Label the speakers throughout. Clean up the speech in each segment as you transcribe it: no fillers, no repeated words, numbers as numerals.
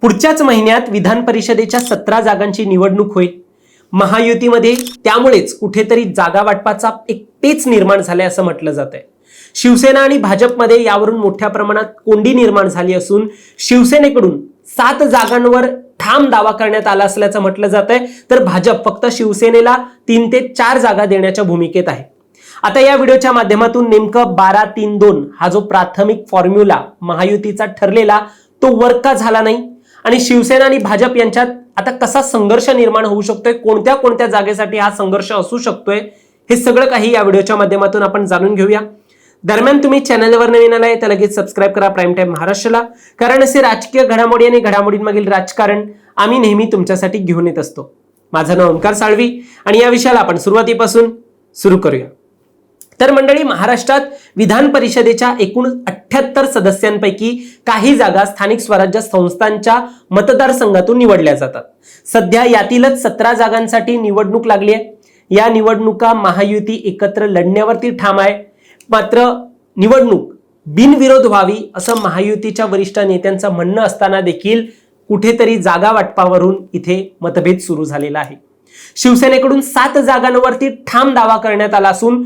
Speaker 1: पुढच्याच महिन्यात विधान परिषदेच्या 17 जागांची निवडणूक होईल। महायुतीमध्ये त्यामुळेच कुठेतरी जागा वाटपाचा एक पेच निर्माण झालाय असं म्हटलं जातंय। शिवसेना आणि भाजपमध्ये यावरून मोठ्या प्रमाणात कोंडी निर्माण झाली असून शिवसेनेकडून 7 जागांवर ठाम दावा करण्यात आला असल्याचं म्हटलं जातंय, तर भाजप फक्त शिवसेनेला 3 ते 4 जागा देण्याच्या भूमिकेत आहे। आता या व्हिडिओच्या माध्यमातून नेमकं 12-3-2 हा जो प्राथमिक फॉर्म्युला महायुतीचा ठरलेला तो वर्क का झाला नाही आणि शिवसेना आणि भाजप यांच्यात आता कसा संघर्ष निर्माण होऊ शकतोय, कोणत्या कोणत्या जागेसाठी हा संघर्ष असू शकतोय, हे सगळं काही या व्हिडिओच्या माध्यमातून आपण जाणून घेऊया। दरम्यान तुम्ही चॅनलवर नवीन आलाय तर लगेच सबस्क्राइब करा प्राईम टाइम महाराष्ट्राला, कारण असे राजकीय घडामोडी आणि घडामोडींमागील राजकारण आम्ही नेहमी तुमच्यासाठी घेऊन येत असतो। माझं नाव ओंकार साळवी आणि या विषयाला आपण सुरुवातीपासून सुरू करूया। तर मंडळी, महाराष्ट्रात विधान परिषदेच्या एकूण 78 सदस्यांपैकी काही जागा स्थानिक स्वराज्य संस्थांच्या मतदारसंघातून निवडल्या जातात। सध्या यातीलच 17 जागांसाठी निवडणूक लागली आहे। या निवडणुका महायुती एकत्र लढण्यावरती ठाम आहे, मात्र निवडणूक बिनविरोध व्हावी असं महायुतीच्या वरिष्ठ नेत्यांचं म्हणणं असताना देखील कुठेतरी जागा वाटपावरून इथे मतभेद सुरू झालेला आहे। शिवसेनेकडून 7 जागांवरती ठाम दावा करण्यात आला असून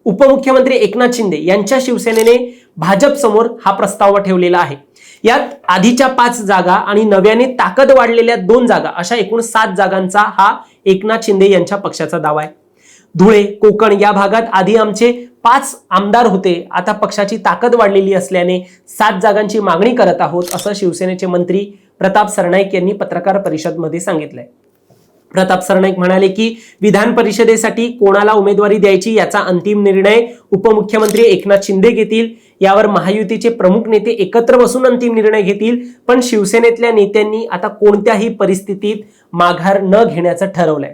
Speaker 1: उपमुख्यमंत्री एकनाथ शिंदे यांच्या शिवसेनेने भाजप समोर हा प्रस्ताव ठेवलेला आहे। यात आधीच्या 5 जागा आणि नव्याने ताकद वाढलेल्या 2 जागा अशा एकूण 7 जागांचा हा एकनाथ शिंदे यांच्या पक्षाचा दावा आहे। धुळे, कोकण या भागात आधी आमचे 5 आमदार होते, आता पक्षाची ताकद वाढलेली असल्याने 7 जागांची मागणी करत आहोत असं शिवसेनेचे मंत्री प्रताप सरनाईक यांनी पत्रकार परिषदेमध्ये सांगितलंय। प्रताप सरनाईक म्हणाले की विधान परिषदेसाठी कोणाला उमेदवारी द्यायची याचा अंतिम निर्णय उपमुख्यमंत्री एकनाथ शिंदे घेतील। यावर महायुतीचे प्रमुख नेते एकत्र बसून अंतिम निर्णय घेतील, पण शिवसेनेतल्या नेत्यांनी आता कोणत्याही परिस्थितीत माघार न घेण्याचं ठरवलंय।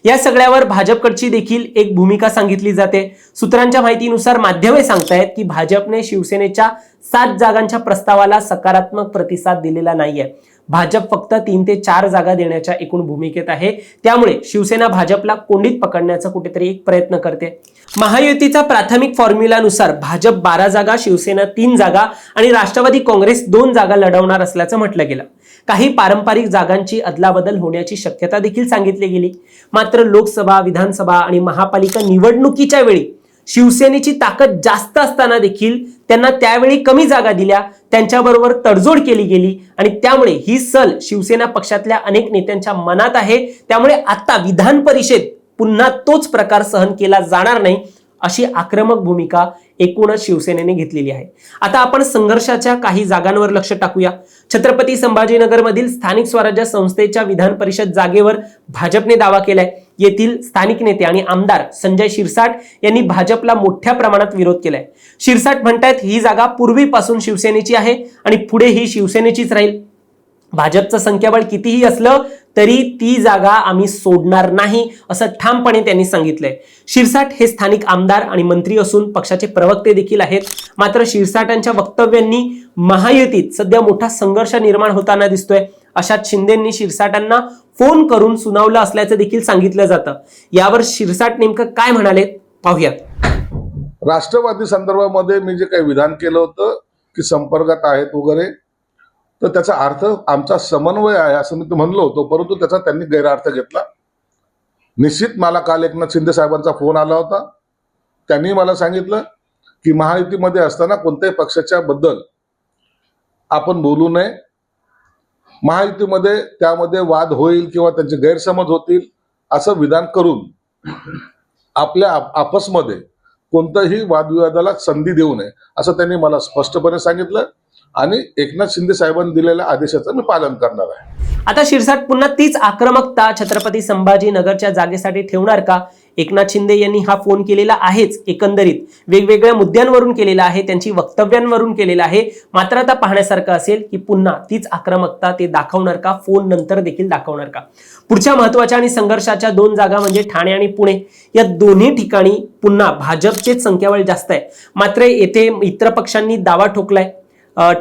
Speaker 1: या सगळ्यावर भाजपकडची देखील एक भूमिका सांगितली जाते। सूत्रांच्या माहितीनुसार माध्यमे सांगतायत की भाजपने शिवसेनेच्या 7 जागांच्या प्रस्तावाला सकारात्मक प्रतिसाद दिलेला नाहीये। भाजप फक्त 3 ते 4 जागा देण्याच्या एकूण भूमिकेत आहे, त्यामुळे शिवसेना भाजपला कोंडीत पकडण्याचा कुठेतरी एक प्रयत्न करते। महायुतीचा प्राथमिक फॉर्म्युलानुसार भाजप 12 जागा, शिवसेना 3 जागा आणि राष्ट्रवादी काँग्रेस 2 जागा लढवणार असल्याचं म्हटलं गेलं। काही पारंपरिक जागांची अदलाबदल होण्याची शक्यता देखील सांगितली गेली, मात्र लोकसभा, विधानसभा आणि महापालिका निवडणुकीच्या वेळी शिवसेनेची ताकद जास्त असताना देखील त्यांना त्यावेळी कमी जागा दिल्या, त्यांच्याबरोबर तडजोड केली गेली आणि त्यामुळे ही सल शिवसेना पक्षातल्या अनेक नेत्यांच्या मनात आहे। त्यामुळे आता विधान परिषद पुन्हा तोच प्रकार सहन केला जाणार नाही अशी आक्रमक भूमिका एकूणच शिवसेनेने घेतलेली आहे। आता आपण संघर्षाच्या काही जागांवर लक्ष टाकूया। छत्रपती संभाजीनगर मधील स्थानिक स्वराज्य संस्थेच्या विधान परिषद जागेवर भाजपने दावा केलाय। येथील स्थानिक नेते आणि आमदार संजय शिरसाट यांनी भाजपला मोठ्या प्रमाणात विरोध केलाय। शिरसाट म्हणतात ही जागा पूर्वीपासून शिवसेनेची आहे आणि पुढे ही शिवसेनेचीच राहील। भाजपचं संख्याबळ कितीही असलं तरी ती जागा आम्ही सोडणार नाही असं ठामपणे त्यांनी सांगितलंय। शिरसाट हे स्थानिक आमदार आणि मंत्री असून पक्षाचे प्रवक्ते देखील आहेत, मात्र शिरसाटांच्या वक्तव्यांनी महायुतीत सध्या मोठा संघर्ष निर्माण होताना दिसतोय। अशात शिंदेंनी शिरसाटांना फोन करून सुनावलं असल्याचं देखील सांगितलं जातं। यावर शिरसाट नेमकं काय म्हणाले पाहूयात।
Speaker 2: राष्ट्रवादी संदर्भामध्ये मी जे काही विधान केलं होतं की संपर्कात आहेत वगैरे, तर त्याचा अर्थ आमचा समन्वय आहे असं मी म्हणलो होतो, परंतु त्याचा त्यांनी गैरअर्थ घेतला। निश्चित मला काल एकनाथ शिंदे साहेबांचा फोन आला होता, त्यांनी मला सांगितलं की महायुतीमध्ये असताना कोणत्याही पक्षाच्या बद्दल आपण बोलू नये, महायुतीमध्ये त्यामध्ये वाद होईल किंवा त्यांचे गैरसमज होतील असं विधान करून आपल्या आपसमध्ये कोणत्याही वादविवादाला संधी देऊ नये असं त्यांनी मला स्पष्टपणे सांगितलं आणि एकनाथ शिंदे साहेबांनी दिलेल्या आदेशाचं मी पालन करणार आहे।
Speaker 1: आता शिरसाट पुन्हा तीच आक्रमकता छत्रपती संभाजीनगरच्या जागेसाठी ठेवणार का? एकनाथ शिंदे यांनी हा फोन केलेला आहेच, एकंदरीत वेगवेगळ्या मुद्द्यांवरून केलेला आहे, त्यांची वक्तव्यांवरून केलेला आहे, मात्र आता पाहण्यासारखं असेल की पुन्हा तीच आक्रमकता ते दाखवणार का, फोन नंतर देखील दाखवणार का? पुढच्या महत्त्वाच्या आणि संघर्षाच्या 2 जागा म्हणजे ठाणे आणि पुणे, या दोन्ही ठिकाणी पुन्हा भाजपचेच संख्याबळ जास्त आहे, मात्र येथे मित्र पक्षांनी दावा ठोकलाय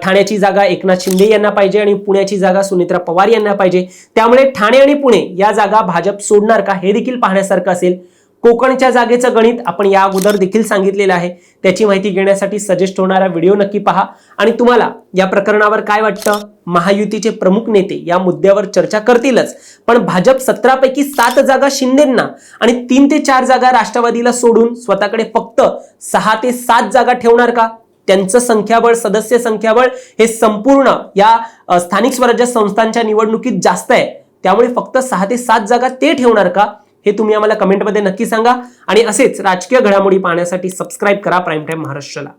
Speaker 1: ठाण्याची जागा एकनाथ शिंदे यांना पाहिजे आणि पुण्याची जागा सुनेत्रा पवार यांना पाहिजे। त्यामुळे ठाणे आणि पुणे या जागा भाजप सोडणार का हे देखील पाहण्यासारखं असेल। कोकणच्या जागेचं गणित आपण या अगोदर देखील सांगितलेलं आहे. त्याची माहिती घेण्यासाठी सजेस्ट होणारा व्हिडिओ नक्की पहा. आणि तुम्हाला या प्रकरणावर काय वाटतं? महायुतीचे प्रमुख नेते या मुद्द्यावर चर्चा करतीलच, पण भाजप 17 पैकी 7 जागा शिंदेंना आणि 3 ते 4 जागा राष्ट्रवादीला सोडून स्वतःकडे फक्त 6 ते 7 जागा ठेवणार का? त्यांचं संख्याबळ, सदस्य संख्याबळ हे संपूर्ण या स्थानिक स्वराज्य संस्थांच्या निवडणुकीत जास्त आहे. त्यामुळे फक्त 6 ते 7 जागा ते ठेवणार का? हे तुम्ही आम्हाला कमेंटमध्ये नक्की सांगा. आणि असेच राजकीय घडामोडी पाहण्यासाठी सबस्क्राईब करा प्राईम टाइम महाराष्ट्राला.